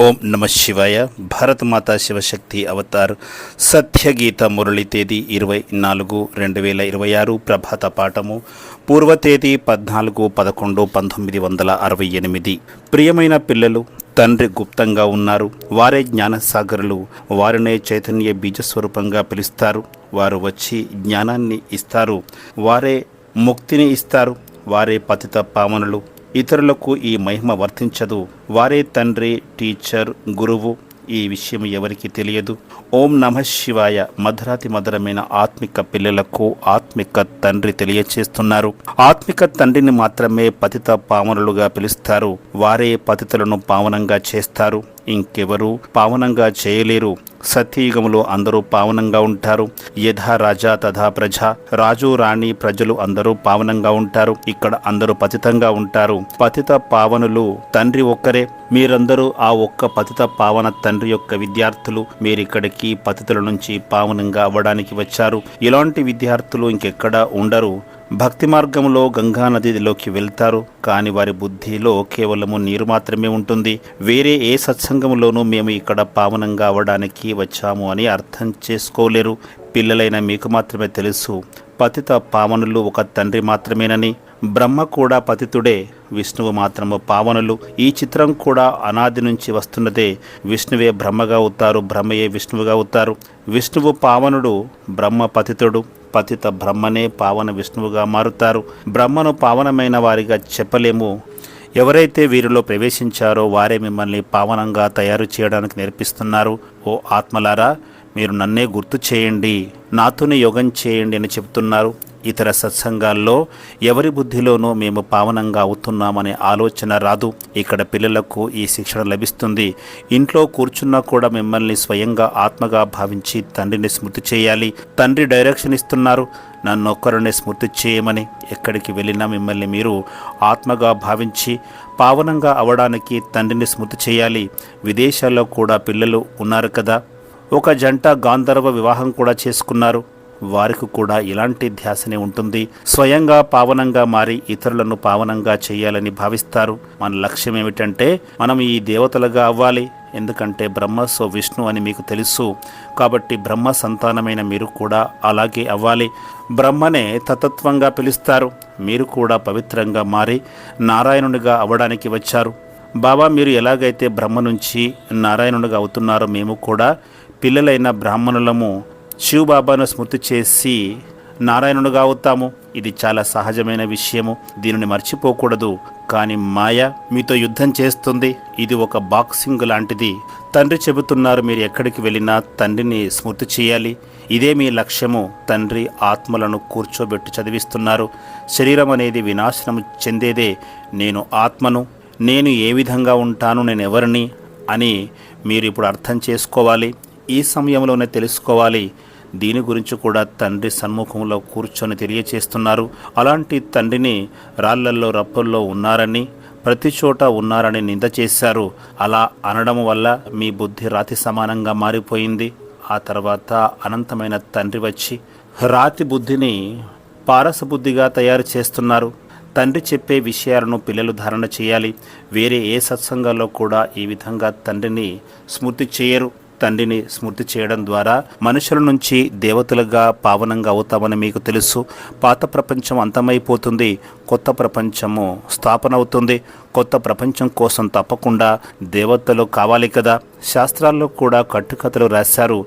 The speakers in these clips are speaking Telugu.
ఓం నమ శివాయ. భారతమాత శివశక్తి అవతార్ సత్యగీత మురళి తేదీ 24/2026 ప్రభాత పాఠము. పూర్వ తేదీ 14/11/1968. ప్రియమైన పిల్లలు, తండ్రి గుప్తంగా ఉన్నారు. వారే జ్ఞానసాగరులు. వారినే చైతన్య బీజస్వరూపంగా పిలుస్తారు. వారు వచ్చి జ్ఞానాన్ని ఇస్తారు. వారే ముక్తిని ఇస్తారు. వారే పతిత పావనులు. ఇతరులకు ఈ మహిమ వర్తించదు. వారే తండ్రి, టీచర్, గురువు. ఈ విషయం ఎవరికి తెలియదు. ఓం నమ శివాయ. మధురాతి మధురమైన ఆత్మిక పిల్లలకు ఆత్మిక తండ్రి తెలియచేస్తున్నారు. ఆత్మిక తండ్రిని మాత్రమే పతిత పావనులుగా పిలుస్తారు. వారే పతితులను పావనంగా చేస్తారు. ఇంకెవరు పావనంగా చేయలేరు. సత్యయుగములో అందరూ పావనంగా ఉంటారు. యథా రాజా తథా ప్రజ. రాజు, రాణి, ప్రజలు అందరూ పావనంగా ఉంటారు. ఇక్కడ అందరూ పతితంగా ఉంటారు. పతిత పావనులు తండ్రి ఒక్కరే. మీరందరూ ఆ ఒక్క పతిత పావన తండ్రి యొక్క విద్యార్థులు. మీరిక్కడికి పతితుల నుంచి పావనంగా అవ్వడానికి వచ్చారు. ఇలాంటి విద్యార్థులు ఇంకెక్కడా ఉండరు. భక్తి మార్గంలో గంగా నదిలోకి వెళ్తారు. కానీ వారి బుద్ధిలో కేవలము నీరు మాత్రమే ఉంటుంది. వేరే ఏ సత్సంగంలోనూ మేము ఇక్కడ పావనంగా అవ్వడానికి వచ్చాము అని అర్థం చేసుకోలేరు. పిల్లలైన మీకు మాత్రమే తెలుసు, పతిత పావనులు ఒక తండ్రి మాత్రమేనని. బ్రహ్మ కూడా పతితుడే, విష్ణువు మాత్రము పావనులు. ఈ చిత్రం కూడా అనాది నుంచి వస్తున్నదే. విష్ణువే బ్రహ్మగా అవుతారు, బ్రహ్మయే విష్ణువుగా అవుతారు. విష్ణువు పావనుడు, బ్రహ్మ పతితుడు. పతిత బ్రహ్మనే పావన విష్ణువుగా మారుతారు. బ్రహ్మను పావనమైన వారిగా చెప్పలేము. ఎవరైతే వీరిలో ప్రవేశించారో వారే మిమ్మల్ని పావనంగా తయారు చేయడానికి నేర్పిస్తున్నారు. ఓ ఆత్మలారా, మీరు నన్నే గుర్తు చేయండి, నాతోనే యోగం చేయండి అని చెబుతున్నారు. ఇతర సత్సంగాల్లో ఎవరి బుద్ధిలోనూ మేము పావనంగా అవుతున్నామనే ఆలోచన రాదు. ఇక్కడ పిల్లలకు ఈ శిక్షణ లభిస్తుంది. ఇంట్లో కూర్చున్నా కూడా మిమ్మల్ని స్వయంగా ఆత్మగా భావించి తండ్రిని స్మృతి చేయాలి. తండ్రి డైరెక్షన్ ఇస్తున్నారు, నన్నొక్కరినే స్మృతి చేయమని. ఎక్కడికి వెళ్ళినా మిమ్మల్ని మీరు ఆత్మగా భావించి పావనంగా అవడానికి తండ్రిని స్మృతి చేయాలి. విదేశాల్లో కూడా పిల్లలు ఉన్నారు కదా. ఒక జంట గాంధర్వ వివాహం కూడా చేసుకున్నారు. వారికి కూడా ఇలాంటి ధ్యాసనే ఉంటుంది. స్వయంగా పావనంగా మారి ఇతరులను పావనంగా చేయాలని భావిస్తారు. మన లక్ష్యం ఏమిటంటే మనం ఈ దేవతలుగా అవ్వాలి. ఎందుకంటే బ్రహ్మ సో విష్ణు అని మీకు తెలుసు. కాబట్టి బ్రహ్మ సంతానమైన మీరు కూడా అలాగే అవ్వాలి. బ్రహ్మనే తతత్వంగా పిలుస్తారు. మీరు కూడా పవిత్రంగా మారి నారాయణునిగా అవ్వడానికి వచ్చారు. బాబా, మీరు ఎలాగైతే బ్రహ్మ నుంచి నారాయణునిగా అవుతున్నారో మేము కూడా పిల్లలైన బ్రాహ్మణులము శివబాబాను స్మృతి చేసి నారాయణుడుగా అవుతాము. ఇది చాలా సహజమైన విషయము. దీనిని మర్చిపోకూడదు. కానీ మాయ మీతో యుద్ధం చేస్తుంది. ఇది ఒక బాక్సింగ్ లాంటిది. తండ్రి చెబుతున్నారు, మీరు ఎక్కడికి వెళ్ళినా తండ్రిని స్మృతి చేయాలి. ఇదే మీ లక్ష్యము. తండ్రి ఆత్మలను కూర్చోబెట్టి చదివిస్తున్నారు. శరీరం అనేది వినాశనం చెందేదే. నేను ఆత్మను, నేను ఏ విధంగా ఉంటాను, నేను ఎవరిని అని మీరు ఇప్పుడు అర్థం చేసుకోవాలి. ఈ సమయంలోనే తెలుసుకోవాలి. దీని గురించి కూడా తండ్రి సన్ముఖంలో కూర్చొని తెలియచేస్తున్నారు. అలాంటి తండ్రిని రాళ్లల్లో రప్పల్లో ఉన్నారని, ప్రతి చోట ఉన్నారని నింద చేశారు. అలా అనడం వల్ల మీ బుద్ధి రాతి సమానంగా మారిపోయింది. ఆ తర్వాత అనంతమైన తండ్రి వచ్చి రాతి బుద్ధిని పారస బుద్ధిగా తయారు చేస్తున్నారు. తండ్రి చెప్పే విషయాలను పిల్లలు ధారణ చేయాలి. వేరే ఏ సత్సంగాల్లో కూడా ఈ విధంగా తండ్రిని స్మృతి చేయరు. తండ్రిని స్మృతి చేయడం ద్వారా మనుషుల నుంచి దేవతలుగా పావనంగా అవుతామని మీకు తెలుసు. పాత ప్రపంచం అంతమైపోతుంది, కొత్త ప్రపంచము స్థాపన అవుతుంది. కొత్త ప్రపంచం కోసం తప్పకుండా దేవతలు కావాలి కదా. శాస్త్రాల్లో కూడా కట్టుకథలు రాశారు.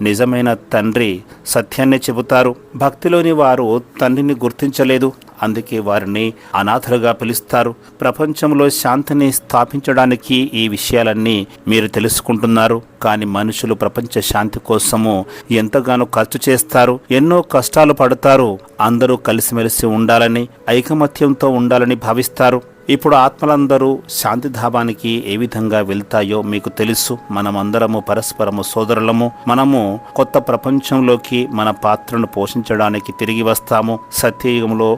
నిజమైన తండ్రి సత్యాన్ని చెబుతారు. భక్తిలోని వారు తండ్రిని గుర్తించలేదు, అందుకే వారిని అనాథలుగా పిలుస్తారు. ప్రపంచంలో శాంతిని స్థాపించడానికి ఈ విషయాలన్నీ మీరు తెలుసుకుంటున్నారు. కానీ మనుషులు ప్రపంచ శాంతి కోసము ఎంతగానో ఖర్చు చేస్తారు, ఎన్నో కష్టాలు పడతారు. అందరూ కలిసిమెలిసి ఉండాలని, ఐకమత్యంతో ఉండాలని భావిస్తారు. ఇప్పుడు ఆత్మలందరూ శాంతిధామానికి ఏ విధంగా వెళ్తాయో మీకు తెలుసు. మనమందరము పరస్పరము సోదరులము. మనము కొత్త ప్రపంచంలోకి మన పాత్రను పోషించడానికి తిరిగి వస్తాము. సత్యయుగంలో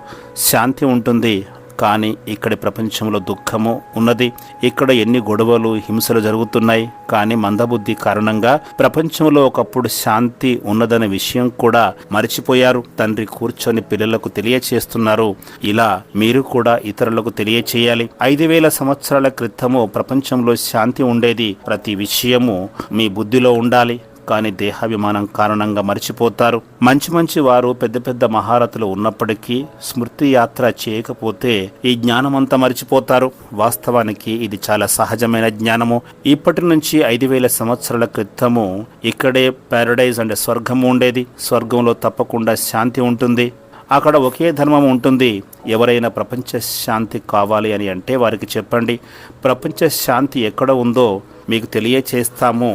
శాంతి ఉంటుంది. కానీ ఇక్కడి ప్రపంచంలో దుఃఖము ఉన్నది. ఇక్కడ ఎన్ని గొడవలు హింసలు జరుగుతున్నాయి. కానీ మందబుద్ధి కారణంగా ప్రపంచంలో ఒకప్పుడు శాంతి ఉన్నదనే విషయం కూడా మర్చిపోయారు. తండ్రి కూర్చొని పిల్లలకు తెలియచేస్తున్నారు, ఇలా మీరు కూడా ఇతరులకు తెలియచేయాలి. 5000 సంవత్సరాల క్రితము ప్రపంచంలో శాంతి ఉండేది. ప్రతి విషయము మీ బుద్ధిలో ఉండాలి. కానీ దేహాభిమానం కారణంగా మర్చిపోతారు. మంచి వారు పెద్ద పెద్ద మహారథులు ఉన్నప్పటికీ స్మృతి యాత్ర చేయకపోతే ఈ జ్ఞానమంతా మర్చిపోతారు. వాస్తవానికి ఇది చాలా సహజమైన జ్ఞానము. ఇప్పటి నుంచి 5000 సంవత్సరాల క్రితము ఇక్కడే పారడైజ్ అంటే స్వర్గము ఉండేది. స్వర్గంలో తప్పకుండా శాంతి ఉంటుంది. అక్కడ ఒకే ధర్మం ఉంటుంది. ఎవరైనా ప్రపంచ శాంతి కావాలి అని అంటే వారికి చెప్పండి, ప్రపంచ శాంతి ఎక్కడ ఉందో మీకు తెలియచేస్తాము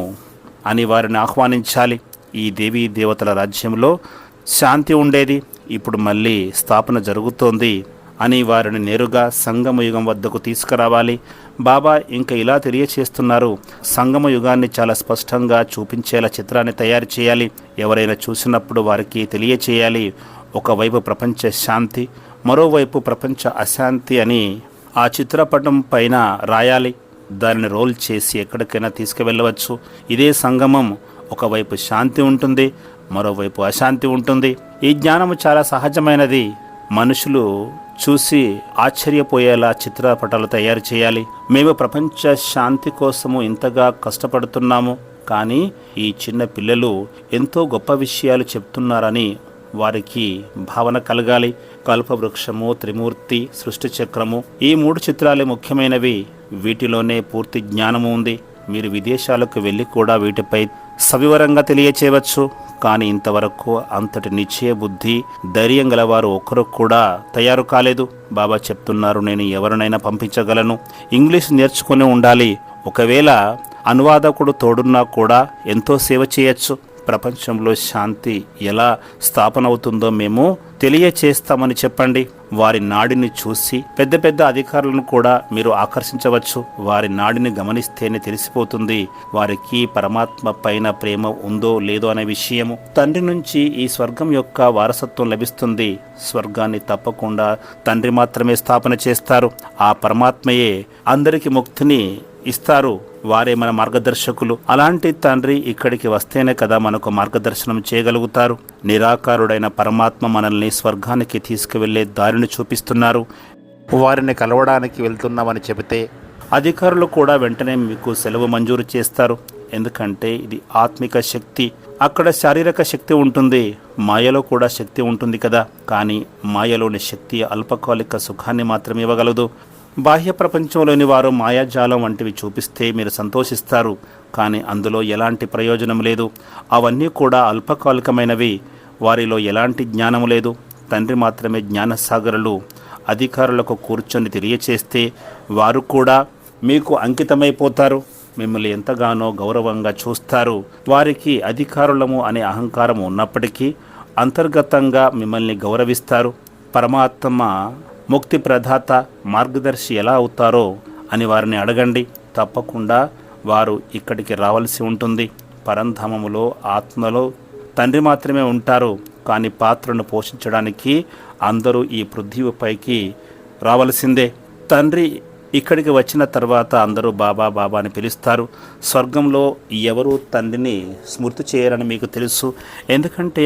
అని వారిని ఆహ్వానించాలి. ఈ దేవీ దేవతల రాజ్యంలో శాంతి ఉండేది, ఇప్పుడు మళ్ళీ స్థాపన జరుగుతోంది అని వారిని నేరుగా సంగమ యుగం వద్దకు తీసుకురావాలి. బాబా ఇంకా ఇలా తెలియచేస్తున్నారు, సంగమ యుగాన్ని చాలా స్పష్టంగా చూపించేలా చిత్రాన్ని తయారు చేయాలి. ఎవరైనా చూసినప్పుడు వారికి తెలియచేయాలి, ఒకవైపు ప్రపంచ శాంతి, మరోవైపు ప్రపంచ అశాంతి అని ఆ చిత్రపటం పైన రాయాలి. దానిని రోల్ చేసి ఎక్కడికైనా తీసుకువెళ్ళవచ్చు. ఇదే సంగమం. ఒకవైపు శాంతి ఉంటుంది, మరోవైపు అశాంతి ఉంటుంది. ఈ జ్ఞానము చాలా సహజమైనది. మనుషులు చూసి ఆశ్చర్యపోయేలా చిత్రపటాలు తయారు చేయాలి. మేము ప్రపంచ శాంతి కోసము ఇంతగా కష్టపడుతున్నాము, కానీ ఈ చిన్న పిల్లలు ఎంతో గొప్ప విషయాలు చెప్తున్నారని వారికి భావన కలగాలి. కల్పవృక్షము, త్రిమూర్తి, సృష్టి చక్రము, ఈ 3 చిత్రాలే ముఖ్యమైనవి. వీటిలోనే పూర్తి జ్ఞానము ఉంది. మీరు విదేశాలకు వెళ్ళి కూడా వీటిపై సవివరంగా తెలియచేయవచ్చు. కానీ ఇంతవరకు అంతటి నిశ్చయ బుద్ధి, ధైర్యం గలవారు ఒక్కరు కూడా తయారు కాలేదు. బాబా చెప్తున్నారు, నేను ఎవరినైనా పంపించగలను. ఇంగ్లీష్ నేర్చుకుని ఉండాలి. ఒకవేళ అనువాదకుడు తోడున్నా కూడా ఎంతో సేవ చేయొచ్చు. ప్రపంచంలో శాంతి ఎలా స్థాపన అవుతుందో మేము తెలియచేస్తామని చెప్పండి. వారి నాడిని చూసి పెద్ద పెద్ద అధికారులను కూడా మీరు ఆకర్షించవచ్చు. వారి నాడిని గమనిస్తేనే తెలిసిపోతుంది వారికి పరమాత్మ పైన ప్రేమ ఉందో లేదో అనే విషయము. తండ్రి నుంచి ఈ స్వర్గం యొక్క వారసత్వం లభిస్తుంది. స్వర్గాన్ని తప్పకుండా తండ్రి మాత్రమే స్థాపన చేస్తారు. ఆ పరమాత్మయే అందరికి ముక్తిని ఇస్తారు. వారే మన మార్గదర్శకులు. అలాంటి తండ్రి ఇక్కడికి వస్తేనే కదా మనకు మార్గదర్శనం చేయగలుగుతారు. నిరాకారుడైన పరమాత్మ మనల్ని స్వర్గానికి తీసుకువెళ్లే దారిని చూపిస్తున్నారు. వారిని కలవడానికి వెళ్తున్నామని చెబితే అధికారులు కూడా వెంటనే మీకు సెలవు మంజూరు చేస్తారు. ఎందుకంటే ఇది ఆత్మిక శక్తి. అక్కడ శారీరక శక్తి ఉంటుంది, మాయలో కూడా శక్తి ఉంటుంది కదా. కానీ మాయలోని శక్తి అల్పకాలిక సుఖాన్ని మాత్రమే ఇవ్వగలదు. బాహ్య ప్రపంచంలోని వారు మాయాజాలం వంటివి చూపిస్తే మీరు సంతోషిస్తారు, కానీ అందులో ఎలాంటి ప్రయోజనం లేదు. అవన్నీ కూడా అల్పకాలికమైనవి. వారిలో ఎలాంటి జ్ఞానం లేదు. తండ్రి మాత్రమే జ్ఞానసాగరులు. అధికారులకు కూర్చొని తెలియచేస్తే వారు కూడా మీకు అంకితమైపోతారు. మిమ్మల్ని ఎంతగానో గౌరవంగా చూస్తారు. వారికి అధికారులము అనే అహంకారం ఉన్నప్పటికీ అంతర్గతంగా మిమ్మల్ని గౌరవిస్తారు. పరమాత్మ ముక్తి ప్రదాత, మార్గదర్శి ఎలా అవుతారో అని వారిని అడగండి. తప్పకుండా వారు ఇక్కడికి రావాల్సి ఉంటుంది. పరంధామములో ఆత్మలో తండ్రి మాత్రమే ఉంటారు. కానీ పాత్రను పోషించడానికి అందరూ ఈ పృథ్వీపైకి రావాల్సిందే. తండ్రి ఇక్కడికి వచ్చిన తర్వాత అందరూ బాబా బాబా అని పిలుస్తారు. స్వర్గంలో ఎవరు తండ్రిని స్మృతి చేయరని మీకు తెలుసు. ఎందుకంటే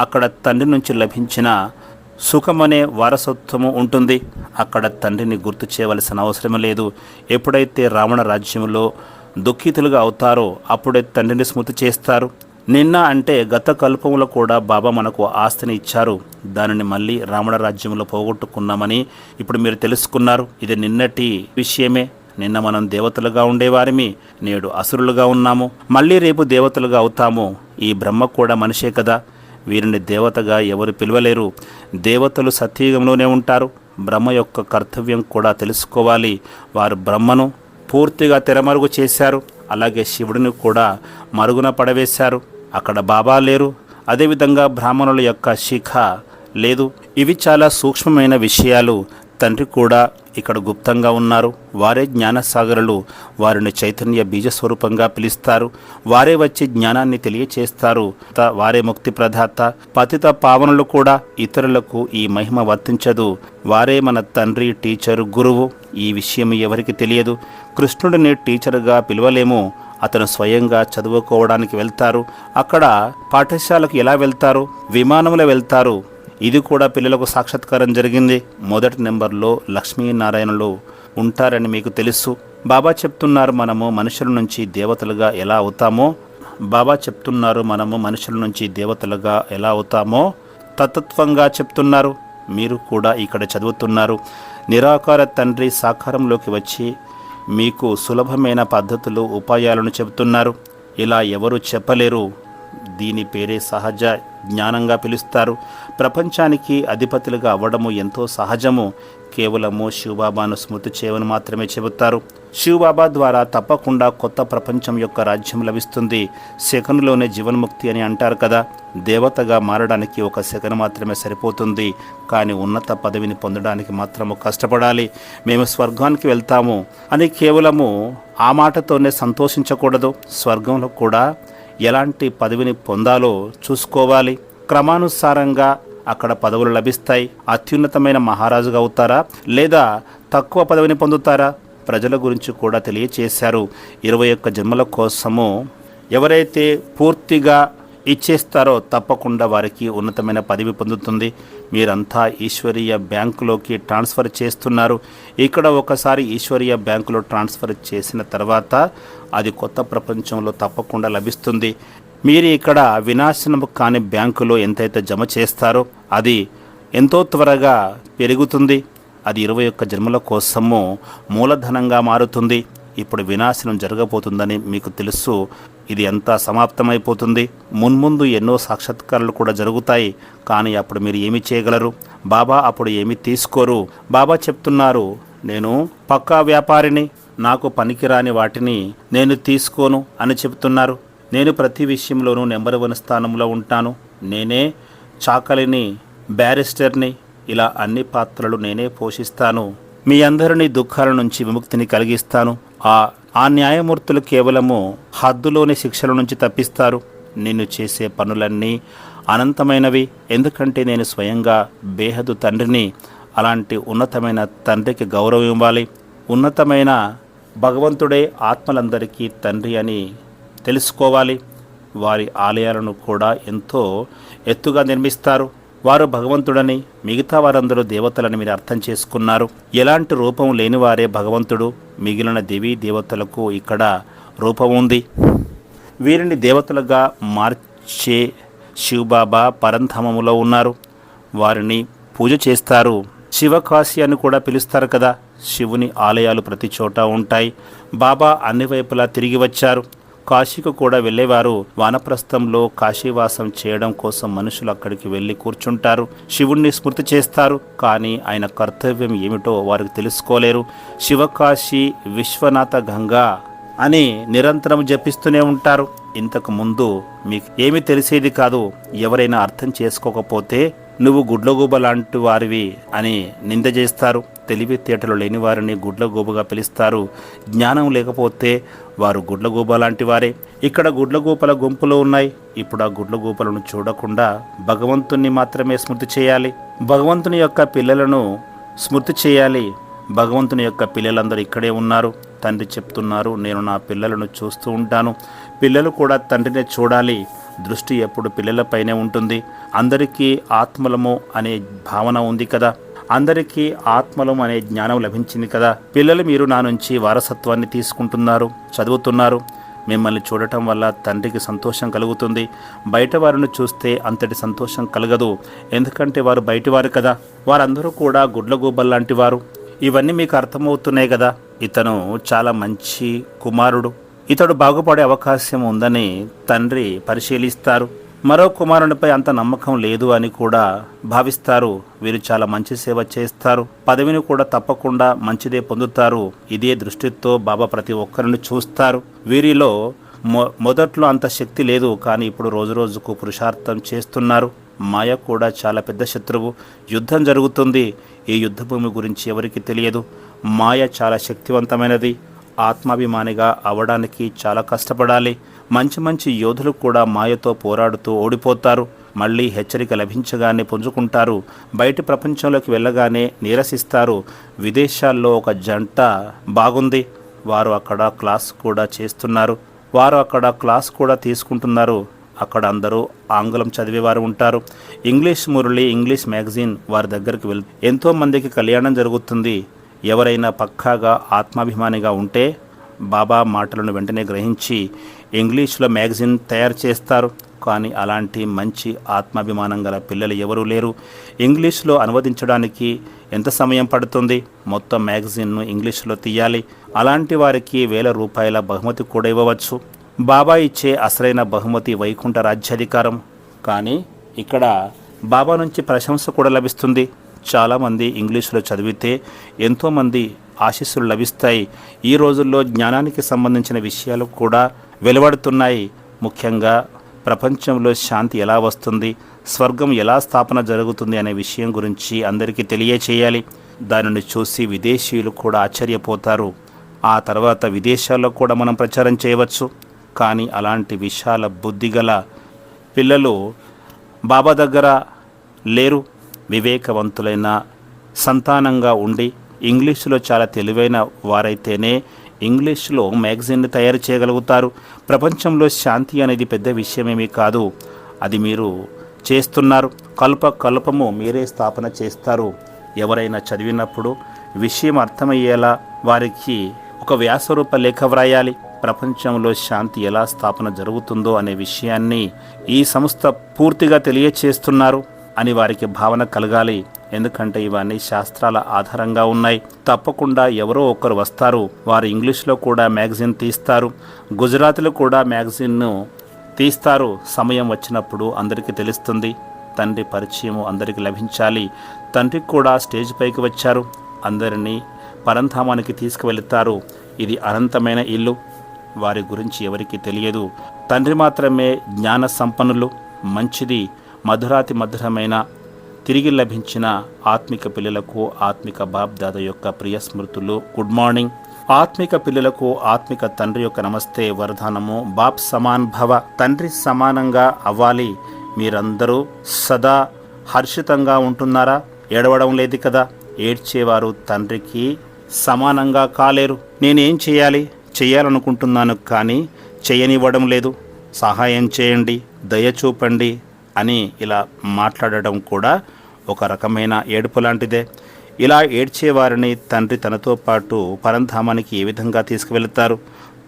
అక్కడ తండ్రి నుంచి లభించిన సుఖమనే వారసత్వము ఉంటుంది. అక్కడ తండ్రిని గుర్తు చేయవలసిన అవసరం లేదు. ఎప్పుడైతే రావణ రాజ్యంలో దుఃఖితులుగా అవుతారో అప్పుడే తండ్రిని స్మృతి చేస్తారు. నిన్న అంటే గత కల్పంలో కూడా బాబా మనకు ఆస్తిని ఇచ్చారు. దానిని మళ్ళీ రావణ రాజ్యంలో పోగొట్టుకున్నామని ఇప్పుడు మీరు తెలుసుకున్నారు. ఇది నిన్నటి విషయమే. నిన్న మనం దేవతలుగా ఉండేవారిమి, నేడు అసురులుగా ఉన్నాము. మళ్ళీ రేపు దేవతలుగా అవుతాము. ఈ బ్రహ్మ కూడా మనిషే కదా. వీరిని దేవతగా ఎవరు పిలవలేరు. దేవతలు సత్యయుగంలోనే ఉంటారు. బ్రహ్మ యొక్క కర్తవ్యం కూడా తెలుసుకోవాలి. వారు బ్రహ్మను పూర్తిగా తెరమరుగు చేశారు. అలాగే శివుడిని కూడా మరుగున పడవేశారు. అక్కడ బాబా లేరు. అదేవిధంగా బ్రాహ్మణుల యొక్క శిఖ లేదు. ఇవి చాలా సూక్ష్మమైన విషయాలు. తండ్రి కూడా ఇక్కడ గుప్తంగా ఉన్నారు. వారే జ్ఞానసాగరులు. వారిని చైతన్య బీజస్వరూపంగా పిలుస్తారు. వారే వచ్చి జ్ఞానాన్ని తెలియచేస్తారు. వారే ముక్తి ప్రదాత. పతిత పావనులు కూడా. ఇతరులకు ఈ మహిమ వర్తించదు. వారే మన తండ్రి, టీచరు, గురువు. ఈ విషయం ఎవరికి తెలియదు. కృష్ణుడిని టీచరుగా పిలవలేము. అతను స్వయంగా చదువుకోవడానికి వెళ్తారు. అక్కడ పాఠశాలకు ఎలా వెళ్తారు? విమానంలో వెళ్తారు. ఇది కూడా పిల్లలకు సాక్షాత్కారం జరిగింది. మొదటి నెంబర్లో లక్ష్మీనారాయణలు ఉంటారని మీకు తెలుసు. బాబా చెప్తున్నారు మనము మనుషుల నుంచి దేవతలుగా ఎలా అవుతామో మనుషుల నుంచి దేవతలుగా ఎలా అవుతామో తత్వత్వంగా చెప్తున్నారు. మీరు కూడా ఇక్కడ చదువుతున్నారు. నిరాకార తండ్రి సాకారంలోకి వచ్చి మీకు సులభమైన పద్ధతులు, ఉపాయాలను చెబుతున్నారు. ఇలా ఎవరు చెప్పలేరు. దీని పేరే సహజ జ్ఞానంగా పిలుస్తారు. ప్రపంచానికి అధిపతులుగా అవ్వడము ఎంతో సహజము. కేవలము శివబాబాను స్మృతి చేయమని మాత్రమే చెబుతారు. శివబాబా ద్వారా తప్పకుండా కొత్త ప్రపంచం యొక్క రాజ్యం లభిస్తుంది. సెకనులోనే జీవన్ముక్తి అని అంటారు కదా. దేవతగా మారడానికి ఒక సెకను మాత్రమే సరిపోతుంది. కానీ ఉన్నత పదవిని పొందడానికి మాత్రము కష్టపడాలి. మేము స్వర్గానికి వెళ్తాము అని కేవలము ఆ మాటతోనే సంతోషించకూడదు. స్వర్గంలో కూడా ఎలాంటి పదవిని పొందాలో చూసుకోవాలి. క్రమానుసారంగా అక్కడ పదవులు లభిస్తాయి. అత్యున్నతమైన మహారాజుగా అవుతారా లేదా తక్కువ పదవిని పొందుతారా? ప్రజల గురించి కూడా తెలియచేశారు. 21 జన్మల కోసము ఎవరైతే పూర్తిగా ఇచ్చేస్తారో తప్పకుండా వారికి ఉన్నతమైన పదవి పొందుతుంది. మీరంతా ఈశ్వరీయ బ్యాంకులోకి ట్రాన్స్ఫర్ చేస్తున్నారు. ఇక్కడ ఒకసారి ఈశ్వరీయ బ్యాంకులో ట్రాన్స్ఫర్ చేసిన తర్వాత అది కొత్త ప్రపంచంలో తప్పకుండా లభిస్తుంది. మీరు ఇక్కడ వినాశనం కాని బ్యాంకులో ఎంతైతే జమ చేస్తారో అది ఎంతో త్వరగా పెరుగుతుంది. అది 21 జన్మల కోసము మూలధనంగా మారుతుంది. ఇప్పుడు వినాశనం జరగబోతుందని మీకు తెలుసు. ఇది అంతా సమాప్తమైపోతుంది. మున్ముందు ఎన్నో సాక్షాత్కారాలు కూడా జరుగుతాయి. కానీ అప్పుడు మీరు ఏమి చేయగలరు? బాబా అప్పుడు ఏమి తీసుకోరు. బాబా చెప్తున్నారు, నేను పక్కా వ్యాపారిని, నాకు పనికిరాని వాటిని నేను తీసుకోను అని చెప్తున్నారు. నేను ప్రతి విషయంలోనూ నెంబర్ 1 స్థానంలో ఉంటాను. నేనే చాకలిని, బ్యారిస్టర్ని, ఇలా అన్ని పాత్రలు నేనే పోషిస్తాను. మీ అందరినీ దుఃఖాల నుంచి విముక్తిని కలిగిస్తాను. ఆ న్యాయమూర్తులు కేవలము హద్దులోని శిక్షల నుంచి తప్పిస్తారు. నేను చేసే పనులన్నీ అనంతమైనవి. ఎందుకంటే నేను స్వయంగా బేహదు తండ్రిని. అలాంటి ఉన్నతమైన తండ్రికి గౌరవం ఇవ్వాలి. ఉన్నతమైన భగవంతుడే ఆత్మలందరికీ తండ్రి అని తెలుసుకోవాలి. వారి ఆలయాలను కూడా ఎంతో ఎత్తుగా నిర్మిస్తారు. వారు భగవంతుడని, మిగతా వారందరూ దేవతలని మీరు అర్థం చేసుకున్నారు. ఎలాంటి రూపం లేనివారే భగవంతుడు. మిగిలిన దేవీ దేవతలకు ఇక్కడ రూపం ఉంది. వీరిని దేవతలుగా మార్చే శివబాబా పరంధామములో ఉన్నారు. వారిని పూజ చేస్తారు. శివకాశి అని కూడా పిలుస్తారు కదా. శివుని ఆలయాలు ప్రతి చోట ఉంటాయి. బాబా అన్ని వైపులా తిరిగి వచ్చారు. కాశీకు కూడా వెళ్ళేవారు. వానప్రస్థంలో కాశీవాసం చేయడం కోసం మనుషులు అక్కడికి వెళ్ళి కూర్చుంటారు. శివుణ్ణి స్మృతి చేస్తారు. కానీ ఆయన కర్తవ్యం ఏమిటో వారికి తెలుసుకోలేరు. శివకాశీ విశ్వనాథ గంగా అని నిరంతరం జపిస్తూనే ఉంటారు. ఇంతకు ముందు మీకు ఏమీ తెలిసేది కాదు. ఎవరైనా అర్థం చేసుకోకపోతే నువ్వు గుడ్లగూబ లాంటి వారివి అని నింద చేస్తారు. తెలివితేటలు లేని వారిని గుడ్లగూబగా పిలుస్తారు. జ్ఞానం లేకపోతే వారు గుడ్లగూబ లాంటి వారే. ఇక్కడ గుడ్లగూపల గుంపులు ఉన్నాయి. ఇప్పుడు ఆ గుడ్లగూపలను చూడకుండా భగవంతుణ్ణి మాత్రమే స్మృతి చేయాలి. భగవంతుని యొక్క పిల్లలను స్మృతి చేయాలి. భగవంతుని యొక్క పిల్లలందరూ ఇక్కడే ఉన్నారు. తండ్రి చెప్తున్నారు, నేను నా పిల్లలను చూస్తూ ఉంటాను. పిల్లలు కూడా తండ్రినే చూడాలి. దృష్టి ఎప్పుడు పిల్లలపైనే ఉంటుంది. అందరికీ ఆత్మలము అనే భావన ఉంది కదా. అందరికీ ఆత్మలం అనే జ్ఞానం లభించింది కదా. పిల్లలు మీరు నా నుంచి వారసత్వాన్ని తీసుకుంటున్నారు, చదువుతున్నారు. మిమ్మల్ని చూడటం వల్ల తండ్రికి సంతోషం కలుగుతుంది. బయట వారిని చూస్తే అంతటి సంతోషం కలగదు. ఎందుకంటే వారు బయటివారు కదా. వారందరూ కూడా గుడ్లగూబల్లాంటి వారు. ఇవన్నీ మీకు అర్థమవుతున్నాయి కదా. ఇతను చాలా మంచి కుమారుడు. ఇతడు బాగుపడే అవకాశం ఉందని తండ్రి పరిశీలిస్తారు. మరో కుమారునిపై అంత నమ్మకం లేదు అని కూడా భావిస్తారు. వీరు చాలా మంచి సేవ చేస్తారు. పదవిని కూడా తప్పకుండా మంచిదే పొందుతారు. ఇదే దృష్టితో బాబా ప్రతి ఒక్కరిని చూస్తారు. వీరిలో మొదట్లో అంత శక్తి లేదు, కానీ ఇప్పుడు రోజు రోజుకు పురుషార్థం చేస్తున్నారు. మాయ కూడా చాలా పెద్ద శత్రువు. యుద్ధం జరుగుతుంది. ఈ యుద్ధభూమి గురించి ఎవరికి తెలియదు. మాయ చాలా శక్తివంతమైనది. ఆత్మాభిమానిగా అవడానికి చాలా కష్టపడాలి. మంచి మంచి యోధులు కూడా మాయతో పోరాడుతూ ఓడిపోతారు. మళ్ళీ హెచ్చరిక లభించగానే పుంజుకుంటారు. బయటి ప్రపంచంలోకి వెళ్ళగానే నీరసిస్తారు. విదేశాల్లో ఒక జంట బాగుంది. వారు అక్కడ క్లాస్ కూడా తీసుకుంటున్నారు. అక్కడ అందరూ ఆంగ్లం చదివేవారు ఉంటారు. ఇంగ్లీష్ మురళి, ఇంగ్లీష్ మ్యాగజైన్ వారి దగ్గరికి ఎంతోమందికి కళ్యాణం జరుగుతుంది. ఎవరైనా పక్కాగా ఆత్మాభిమానిగా ఉంటే బాబా మాటలను వెంటనే గ్రహించి ఇంగ్లీష్లో మ్యాగజైన్ తయారు చేస్తారు. కానీ అలాంటి మంచి ఆత్మాభిమానం గల పిల్లలు ఎవరూ లేరు. ఇంగ్లీష్లో అనువదించడానికి ఎంత సమయం పడుతుంది? మొత్తం మ్యాగజైన్ను ఇంగ్లీష్లో తీయాలి. అలాంటి వారికి ₹1000 బహుమతి కూడా ఇవ్వవచ్చు. బాబా ఇచ్చే అసలైన బహుమతి వైకుంఠ రాజ్యాధికారం. కానీ ఇక్కడ బాబా నుంచి ప్రశంస కూడా లభిస్తుంది. చాలామంది ఇంగ్లీషులో చదివితే ఎంతోమంది ఆశీస్సులు లభిస్తాయి. ఈ రోజుల్లో జ్ఞానానికి సంబంధించిన విషయాలు కూడా వెలువడుతున్నాయి. ముఖ్యంగా ప్రపంచంలో శాంతి ఎలా వస్తుంది, స్వర్గం ఎలా స్థాపన జరుగుతుంది అనే విషయం గురించి అందరికీ తెలియచేయాలి. దానిని చూసి విదేశీయులు కూడా ఆశ్చర్యపోతారు. ఆ తర్వాత విదేశాల్లో కూడా మనం ప్రచారం చేయవచ్చు. కానీ అలాంటి విశాల బుద్ధిగల పిల్లలు బాబా దగ్గర లేరు. వివేకవంతులైన సంతానంగా ఉండి ఇంగ్లీషులో చాలా తెలివైన వారైతేనే ఇంగ్లీష్లో మ్యాగజైన్ని తయారు చేయగలుగుతారు. ప్రపంచంలో శాంతి అనేది పెద్ద విషయమేమీ కాదు. అది మీరు చేస్తున్నారు. కల్పము మీరే స్థాపన చేస్తారు. ఎవరైనా చదివినప్పుడు విషయం అర్థమయ్యేలా వారికి ఒక వ్యాసరూప లేఖ వ్రాయాలి. ప్రపంచంలో శాంతి ఎలా స్థాపన జరుగుతుందో అనే విషయాన్ని ఈ సంస్థ పూర్తిగా తెలియచేస్తున్నారు అని వారికి భావన కలగాలి. ఎందుకంటే ఇవన్నీ శాస్త్రాల ఆధారంగా ఉన్నాయి. తప్పకుండా ఎవరో ఒకరు వస్తారు. వారు ఇంగ్లీష్లో కూడా మ్యాగజైన్ తీస్తారు. గుజరాత్లో కూడా మ్యాగజైన్ను తీస్తారు. సమయం వచ్చినప్పుడు అందరికీ తెలుస్తుంది. తండ్రి పరిచయం అందరికీ లభించాలి. తండ్రికి కూడా స్టేజ్ పైకి వచ్చారు. అందరినీ పరంధామానికి తీసుకువెళుతారు. ఇది అనంతమైన ఇల్లు. వారి గురించి ఎవరికి తెలియదు. తండ్రి మాత్రమే జ్ఞాన సంపన్నులు. మంచిది. మధురాతి మధురమైన తిరిగి లభించిన ఆత్మిక పిల్లలకు ఆత్మిక బాప్ దాదా యొక్క ప్రియ స్మృతులు. Good morning. ఆత్మిక పిల్లలకు ఆత్మిక తండ్రి యొక్క నమస్తే వరదానము. బాప్ సమాన్ భవ. తండ్రి సమానంగా అవ్వాలి. మీరందరూ సదా హర్షితంగా ఉంటున్నారా? ఏడవడం లేదు కదా? ఏడ్చేవారు తండ్రికి సమానంగా కాలేరు. నేనేం చేయాలనుకుంటున్నాను కానీ చేయనివ్వడం లేదు. సహాయం చేయండి, దయ చూపండి అని ఇలా మాట్లాడడం కూడా ఒక రకమైన ఏడుపు లాంటిదే. ఇలా ఏడ్చేవారిని తండ్రి తనతో పాటు పరంధామానికి ఏ విధంగా తీసుకువెళుతారు?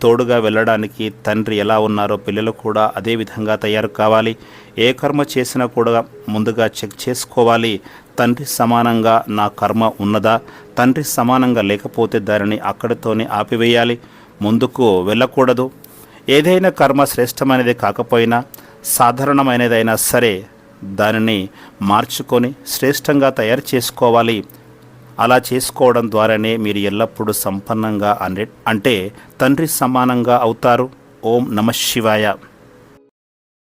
తోడుగా వెళ్ళడానికి తండ్రి ఎలా ఉన్నారో పిల్లలు కూడా అదే విధంగా తయారు కావాలి. ఏ కర్మ చేసినా కూడా ముందుగా చెక్ చేసుకోవాలి. తండ్రి సమానంగా నా కర్మ ఉన్నదా? తండ్రి సమానంగా లేకపోతే దానిని అక్కడితోనే ఆపివేయాలి. ముందుకు వెళ్ళకూడదు. ఏదైనా కర్మ శ్రేష్టమైనది కాకపోయినా సాధారణమైనదైనా సరే దానిని మార్చుకొని శ్రేష్టంగా తయారు చేసుకోవాలి. అలా చేసుకోవడం ద్వారానే మీరు ఎల్లప్పుడూ సంపన్నంగా అంటే తండ్రి సమానంగా అవుతారు. ఓం నమః శివాయ.